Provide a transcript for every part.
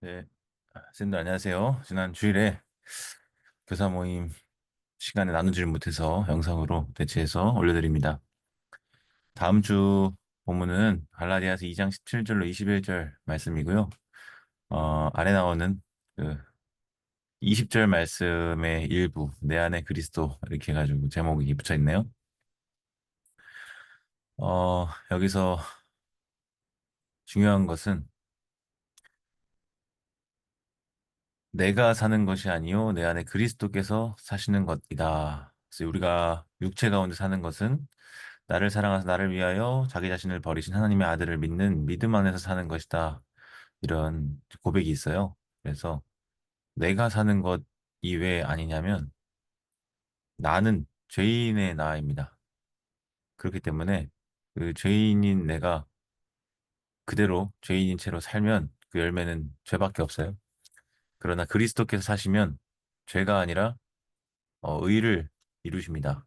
네, 쌤들 안녕하세요. 지난 주일에 교사 모임 시간에 나누지를 못해서 영상으로 대체해서 올려드립니다. 다음 주 본문은 갈라디아서 2장 17절로 21절 말씀이고요. 아래 나오는 그 20절 말씀의 일부, 내 안에 그리스도 이렇게 해가지고 제목이 붙여 있네요. 여기서 중요한 것은 내가 사는 것이 아니요 내 안에 그리스도께서 사시는 것이다. 그래서 우리가 육체 가운데 사는 것은 나를 사랑하사 나를 위하여 자기 자신을 버리신 하나님의 아들을 믿는 믿음 안에서 사는 것이다. 이런 고백이 있어요. 그래서 내가 사는 것 이외에 아니냐면 나는 죄인의 나입니다. 그렇기 때문에 그 죄인인 내가 그대로 죄인인 채로 살면 그 열매는 죄밖에 없어요. 그러나 그리스도께서 사시면 죄가 아니라 의를 이루십니다.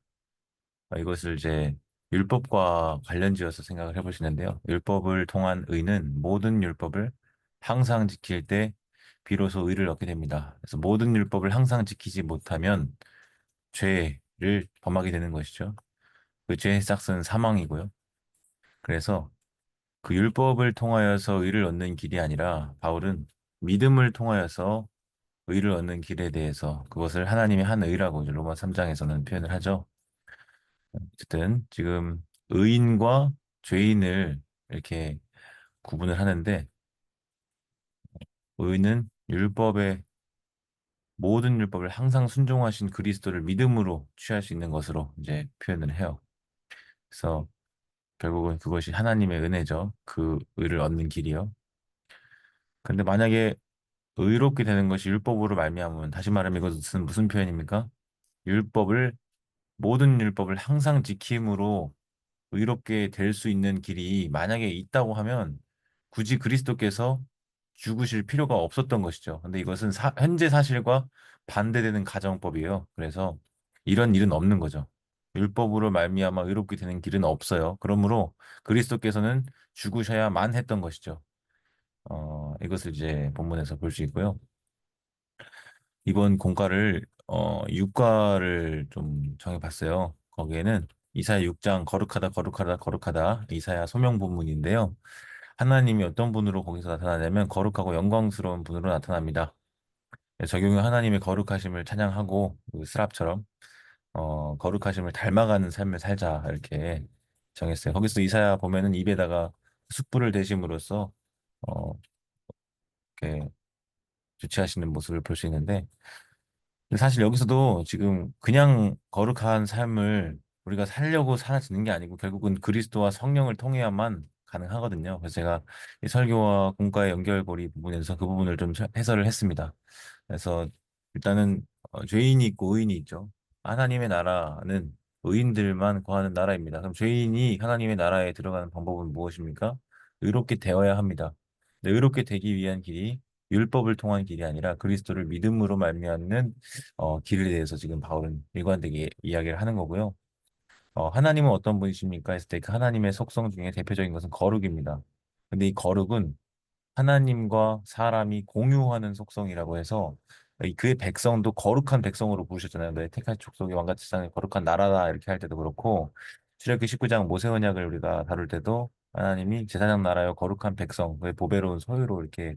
이것을 이제 율법과 관련지어서 생각을 해보시는데요. 율법을 통한 의는 모든 율법을 항상 지킬 때 비로소 의를 얻게 됩니다. 그래서 모든 율법을 항상 지키지 못하면 죄를 범하게 되는 것이죠. 그 죄의 싹은 사망이고요. 그래서 그 율법을 통하여서 의를 얻는 길이 아니라 바울은 믿음을 통하여서 의를 얻는 길에 대해서 그것을 하나님의 한 의라고 이제 로마 3장에서는 표현을 하죠. 어쨌든 지금 의인과 죄인을 이렇게 구분을 하는데 의는 율법의 모든 율법을 항상 순종하신 그리스도를 믿음으로 취할 수 있는 것으로 이제 표현을 해요. 그래서 결국은 그것이 하나님의 은혜죠. 그 의를 얻는 길이요. 근데 만약에 의롭게 되는 것이 율법으로 말미암으면 다시 말하면 이것은 무슨 표현입니까? 율법을 모든 율법을 항상 지킴으로 의롭게 될 수 있는 길이 만약에 있다고 하면 굳이 그리스도께서 죽으실 필요가 없었던 것이죠. 근데 이것은 현재 사실과 반대되는 가정법이에요. 그래서 이런 일은 없는 거죠. 율법으로 말미암아 의롭게 되는 길은 없어요. 그러므로 그리스도께서는 죽으셔야만 했던 것이죠. 이것을 이제 본문에서 볼 수 있고요. 이번 공과를 육과를 좀 정해봤어요. 거기에는 이사야 6장 거룩하다 거룩하다 거룩하다 이사야 소명 본문인데요. 하나님이 어떤 분으로 거기서 나타나냐면 거룩하고 영광스러운 분으로 나타납니다. 적용은 하나님의 거룩하심을 찬양하고 그 스랍처럼 거룩하심을 닮아가는 삶을 살자 이렇게 정했어요. 거기서 이사야 보면은 입에다가 숯불을 대심으로써 어, 이렇게 주체하시는 모습을 볼 수 있는데 근데 사실 여기서도 지금 그냥 거룩한 삶을 우리가 살려고 살아지는 게 아니고 결국은 그리스도와 성령을 통해야만 가능하거든요. 그래서 제가 이 설교와 공과의 연결고리 부분에서 그 부분을 좀 해설을 했습니다. 그래서 일단은 죄인이 있고 의인이 있죠. 하나님의 나라는 의인들만 거하는 나라입니다. 그럼 죄인이 하나님의 나라에 들어가는 방법은 무엇입니까? 의롭게 되어야 합니다. 근데 의롭게 되기 위한 길이 율법을 통한 길이 아니라 그리스도를 믿음으로 말미암는 길에 대해서 지금 바울은 일관되게 이야기를 하는 거고요. 하나님은 어떤 분이십니까? 했을 때 그 하나님의 속성 중에 대표적인 것은 거룩입니다. 근데 이 거룩은 하나님과 사람이 공유하는 속성이라고 해서 그의 백성도 거룩한 백성으로 부르셨잖아요. 너의 택한 족속이 왕같이 사는 거룩한 나라다 이렇게 할 때도 그렇고 출애굽기 19장 모세 언약을 우리가 다룰 때도 하나님이 제사장 나라여 거룩한 백성, 그의 보배로운 소유로 이렇게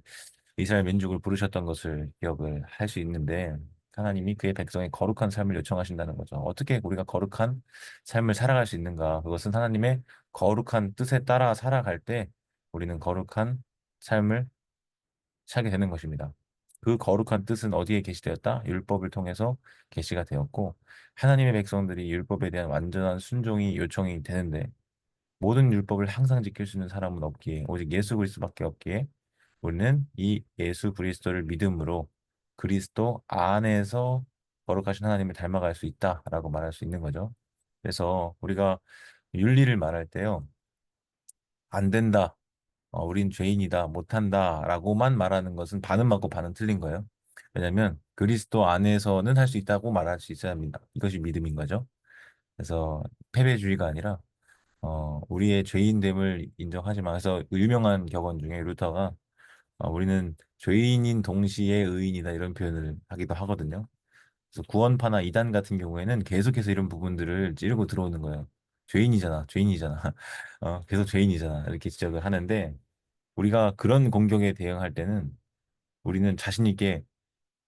이스라엘 민족을 부르셨던 것을 기억을 할 수 있는데 하나님이 그의 백성의 거룩한 삶을 요청하신다는 거죠. 어떻게 우리가 거룩한 삶을 살아갈 수 있는가? 그것은 하나님의 거룩한 뜻에 따라 살아갈 때 우리는 거룩한 삶을 살게 되는 것입니다. 그 거룩한 뜻은 어디에 게시되었다? 율법을 통해서 게시가 되었고 하나님의 백성들이 율법에 대한 완전한 순종이 요청이 되는데 모든 율법을 항상 지킬 수 있는 사람은 없기에 오직 예수 그리스도밖에 없기에 우리는 이 예수 그리스도를 믿음으로 그리스도 안에서 거룩하신 하나님을 닮아갈 수 있다라고 말할 수 있는 거죠. 그래서 우리가 윤리를 말할 때요, 안 된다, 우린 죄인이다, 못한다라고만 말하는 것은 반은 맞고 반은 틀린 거예요. 왜냐하면 그리스도 안에서는 할 수 있다고 말할 수 있어야 합니다. 이것이 믿음인 거죠. 그래서 패배주의가 아니라 우리의 죄인됨을 인정하지만 그래서 유명한 격언 중에 루터가 우리는 죄인인 동시에 의인이다 이런 표현을 하기도 하거든요. 그래서 구원파나 이단 같은 경우에는 계속해서 이런 부분들을 찌르고 들어오는 거예요. 죄인이잖아, 죄인이잖아. 계속 죄인이잖아. 이렇게 지적을 하는데 우리가 그런 공격에 대응할 때는 우리는 자신 있게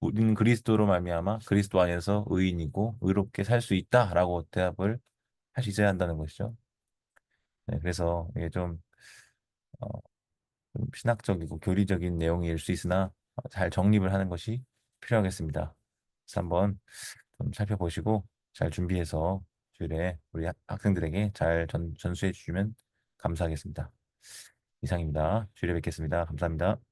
우리는 그리스도로 말미암아 그리스도 안에서 의인이고 의롭게 살 수 있다라고 대답을 할 수 있어야 한다는 것이죠. 네, 그래서 이게 어, 좀 신학적이고 교리적인 내용일 수 있으나 잘 정립을 하는 것이 필요하겠습니다. 그래서 한번 좀 살펴보시고 잘 준비해서 주일에 우리 학생들에게 잘 전수해 주시면 감사하겠습니다. 이상입니다. 주일에 뵙겠습니다. 감사합니다.